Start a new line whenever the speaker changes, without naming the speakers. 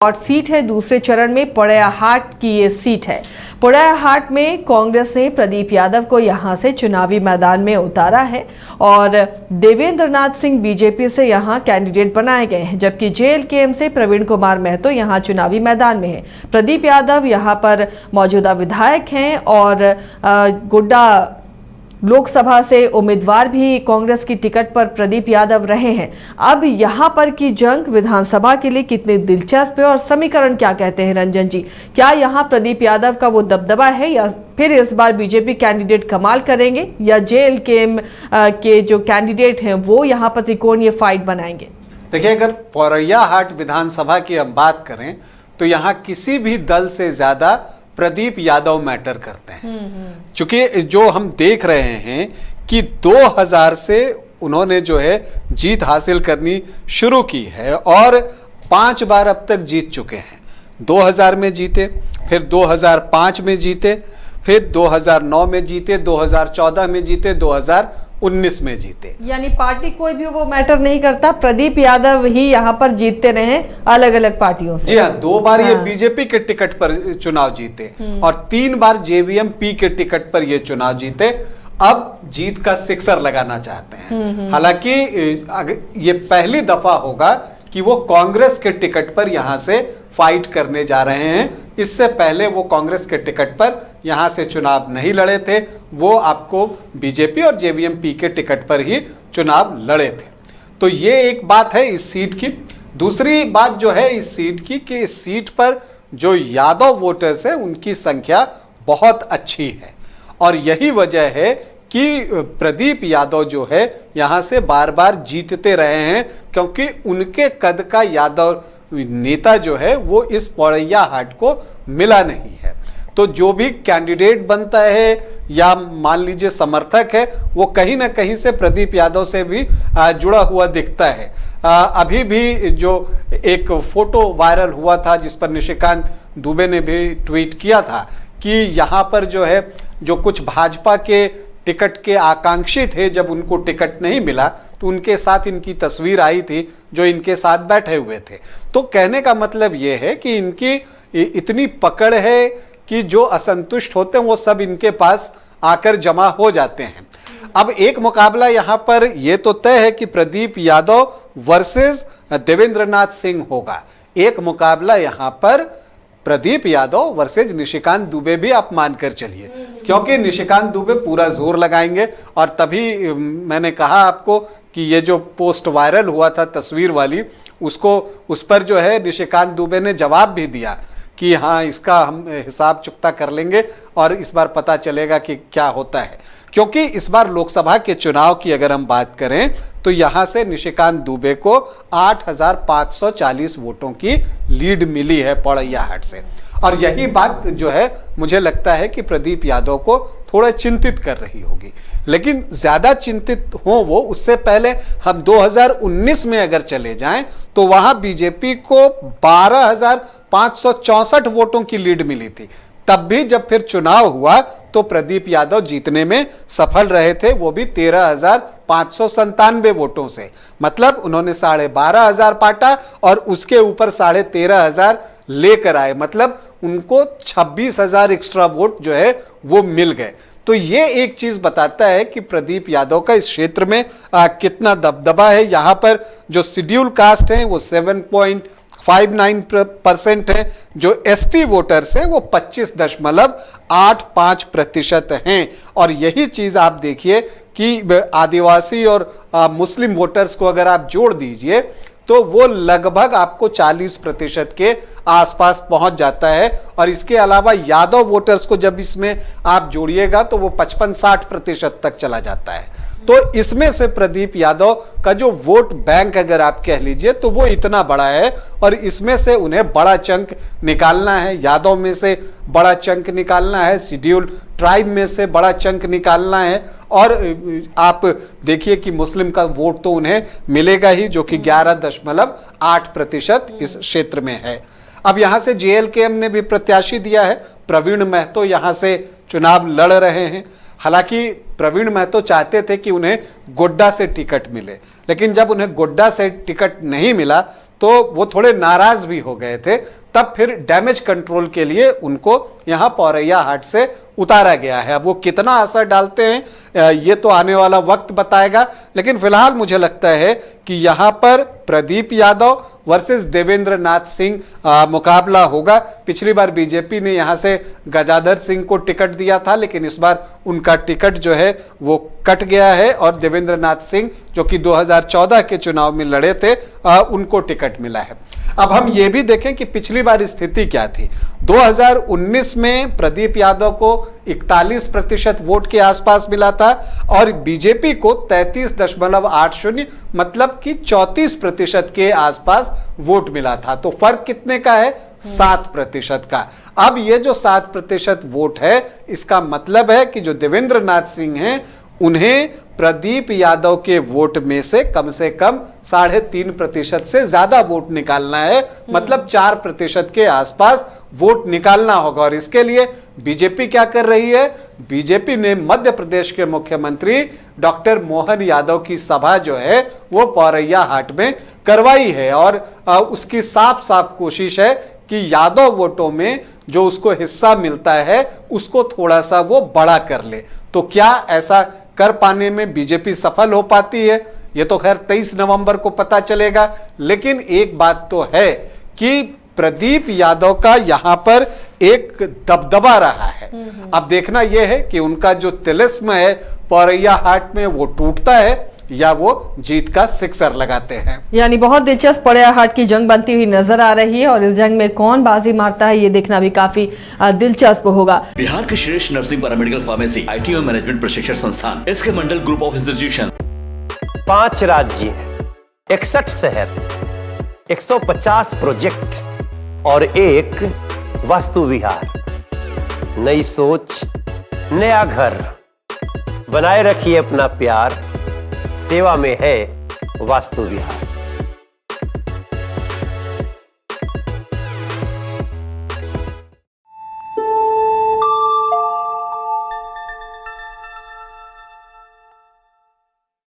और सीट है दूसरे चरण में पोड़ैयाहाट की ये सीट है। पोड़ैयाहाट में कांग्रेस ने प्रदीप यादव को यहां से चुनावी मैदान में उतारा है और देवेंद्र नाथ सिंह बीजेपी से यहां कैंडिडेट बनाए गए हैं, जबकि जेएलकेएम से प्रवीण कुमार महतो यहां चुनावी मैदान में है। प्रदीप यादव यहां पर मौजूदा विधायक हैं और गोड्डा लोकसभा से उम्मीदवार भी कांग्रेस की टिकट पर प्रदीप यादव रहे हैं। अब यहां पर की जंग विधानसभा के लिए कितनी दिलचस्प है और समीकरण क्या कहते हैं रंजन जी? क्या यहां प्रदीप यादव का वो दबदबा है या फिर इस बार बीजेपी कैंडिडेट कमाल करेंगे या जेएलकेएम के जो कैंडिडेट हैं वो यहां पर त्रिकोणीय फाइट बनाएंगे?
देखिए, अगर पोड़ैयाहाट विधानसभा की हम बात करें तो यहाँ किसी भी दल से ज्यादा प्रदीप यादव मैटर करते हैं। चूंकि जो हम देख रहे हैं कि 2000 से उन्होंने जो है जीत हासिल करनी शुरू की है और 5 बार अब तक जीत चुके हैं। 2000 में जीते, फिर 2005 में जीते, फिर 2009 में जीते, 2014 में जीते, 2019 में जीते।
यानी पार्टी कोई भी वो मैटर नहीं करता, प्रदीप यादव ही यहाँ पर जीतते रहे अलग अलग पार्टियों से।
जी हाँ, 2 बार ये बीजेपी के टिकट पर चुनाव जीते और 3 बार जेवीएम-पी के टिकट पर ये चुनाव जीते। अब जीत का सिक्सर लगाना चाहते हैं। हालांकि ये पहली दफा होगा कि वो कांग्रेस के टिकट पर यहां से फाइट करने जा रहे हैं। इससे पहले वो कांग्रेस के टिकट पर यहां से चुनाव नहीं लड़े थे, वो आपको बीजेपी और जेवीएम-पी के टिकट पर ही चुनाव लड़े थे। तो ये एक बात है इस सीट की। दूसरी बात जो है इस सीट की कि इस सीट पर जो यादव वोटर्स हैं उनकी संख्या बहुत अच्छी है और यही वजह है कि प्रदीप यादव जो है यहाँ से बार बार जीतते रहे हैं, क्योंकि उनके कद का यादव नेता जो है वो इस पोड़ैयाहाट को मिला नहीं है। तो जो भी कैंडिडेट बनता है या मान लीजिए समर्थक है, वो कहीं ना कहीं से प्रदीप यादव से भी जुड़ा हुआ दिखता है। अभी भी जो एक फोटो वायरल हुआ था जिस पर निशिकांत दुबे ने भी ट्वीट किया था कि यहाँ पर जो है जो कुछ भाजपा के टिकट के आकांक्षी थे, जब उनको टिकट नहीं मिला तो उनके साथ इनकी तस्वीर आई थी जो इनके साथ बैठे हुए थे। तो कहने का मतलब ये है कि इनकी इतनी पकड़ है कि जो असंतुष्ट होते हैं वो सब इनके पास आकर जमा हो जाते हैं। अब एक मुकाबला यहाँ पर ये तो तय है कि प्रदीप यादव वर्सेस देवेंद्र नाथ सिंह होगा। एक मुकाबला यहाँ पर प्रदीप यादव वर्सेज निशिकांत दुबे भी आप मानकर चलिए, क्योंकि निशिकांत दुबे पूरा जोर लगाएंगे। और तभी मैंने कहा आपको कि ये जो पोस्ट वायरल हुआ था तस्वीर वाली, उस पर जो है निशिकांत दुबे ने जवाब भी दिया कि हाँ, इसका हम हिसाब चुकता कर लेंगे और इस बार पता चलेगा कि क्या होता है। क्योंकि इस बार लोकसभा के चुनाव की अगर हम बात करें तो यहां से निशिकांत दुबे को 8540 वोटों की लीड मिली है पोड़ैयाहाट से। और यही बात जो है मुझे लगता है कि प्रदीप यादव को थोड़ा चिंतित कर रही होगी। लेकिन ज्यादा चिंतित हो वो उससे पहले हम 2019 में अगर चले जाएं तो वहां बीजेपी को 12,564 वोटों की लीड मिली थी। तब भी जब फिर चुनाव हुआ तो प्रदीप यादव जीतने में सफल रहे थे, वो भी 13,597 वोटों से। मतलब उन्होंने 12,500 पाटा और उसके ऊपर 13,500 लेकर आए, मतलब उनको 26,000 एक्स्ट्रा वोट जो है वो मिल गए। तो ये एक चीज बताता है कि प्रदीप यादव का इस क्षेत्र में कितना दबदबा है। यहाँ पर जो शेड्यूल कास्ट हैं वो 7.59% है, जो एसटी वोटर्स हैं वो 25.85% हैं। और यही चीज आप देखिए कि आदिवासी और मुस्लिम वोटर्स को अगर आप जोड़ दीजिए तो वो लगभग आपको 40% के आसपास पहुंच जाता है। और इसके अलावा यादव वोटर्स को जब इसमें आप जोड़िएगा तो वो 55-60% तक चला जाता है। तो इसमें से प्रदीप यादव का जो वोट बैंक अगर आप कह लीजिए तो वो इतना बड़ा है और इसमें से उन्हें बड़ा चंक निकालना है। यादव में से बड़ा चंक निकालना है, शेड्यूल ट्राइब में से बड़ा चंक निकालना है। और आप देखिए कि मुस्लिम का वोट तो उन्हें मिलेगा ही, जो कि 11.8% इस क्षेत्र में है। अब यहां से जेएलकेएम ने भी प्रत्याशी दिया है, प्रवीण महतो यहां से चुनाव लड़ रहे हैं। हालांकि प्रवीण महतो चाहते थे कि उन्हें गोड्डा से टिकट मिले, लेकिन जब उन्हें गोड्डा से टिकट नहीं मिला तो वो थोड़े नाराज भी हो गए थे। तब फिर डैमेज कंट्रोल के लिए उनको यहाँ पौरैया हाट से उतारा गया है। अब वो कितना असर डालते हैं ये तो आने वाला वक्त बताएगा, लेकिन फिलहाल मुझे लगता है कि यहाँ पर प्रदीप यादव वर्सेस देवेंद्र नाथ सिंह मुकाबला होगा। पिछली बार बीजेपी ने यहाँ से गजाधर सिंह को टिकट दिया था, लेकिन इस बार उनका टिकट जो है वो कट गया है और देवेंद्र नाथ सिंह जो कि 2014 के चुनाव में लड़े थे उनको टिकट मिला है। अब हम ये भी देखें कि पिछली बार स्थिति क्या थी। 2019 में प्रदीप यादव को 41% वोट के आसपास मिला था और बीजेपी को 33.80 मतलब कि 34% के आसपास वोट मिला था। तो फर्क कितने का है? 7% का। अब ये जो 7% वोट है, इसका मतलब है कि जो देवेंद्र नाथ सिंह हैं उन्हें प्रदीप यादव के वोट में से कम 3.5% से ज्यादा वोट निकालना है, मतलब 4% के आसपास वोट निकालना होगा। और इसके लिए बीजेपी क्या कर रही है? बीजेपी ने मध्य प्रदेश के मुख्यमंत्री डॉक्टर मोहन यादव की सभा जो है वो पौरैया हाट में करवाई है और उसकी साफ साफ कोशिश है कि यादव वोटों में जो उसको हिस्सा मिलता है उसको थोड़ा सा वो बड़ा कर ले। तो क्या ऐसा कर पाने में बीजेपी सफल हो पाती है? ये तो खैर 23 नवंबर को पता चलेगा। लेकिन एक बात तो है कि प्रदीप यादव का यहां पर एक दबदबा रहा है। अब देखना यह है कि उनका जो तिलिस्म है पौरैया हाट में वो टूटता है या वो जीत का सिक्सर लगाते हैं।
यानी बहुत दिलचस्प पौरैया हाट की जंग बनती हुई नजर आ रही है और इस जंग में कौन बाजी मारता है ये देखना भी काफी दिलचस्प होगा।
बिहार के श्रेष्ठ नर्सिंग पैरामेडिकल फार्मेसी IT और मैनेजमेंट प्रशिक्षण संस्थान इसके मंडल ग्रुप ऑफ इंस्टीट्यूशन
5 राज्य 61 शहर 150 प्रोजेक्ट और एक वास्तु विहार। नई सोच नया घर, बनाए रखिए अपना प्यार, सेवा में है वास्तु विहार।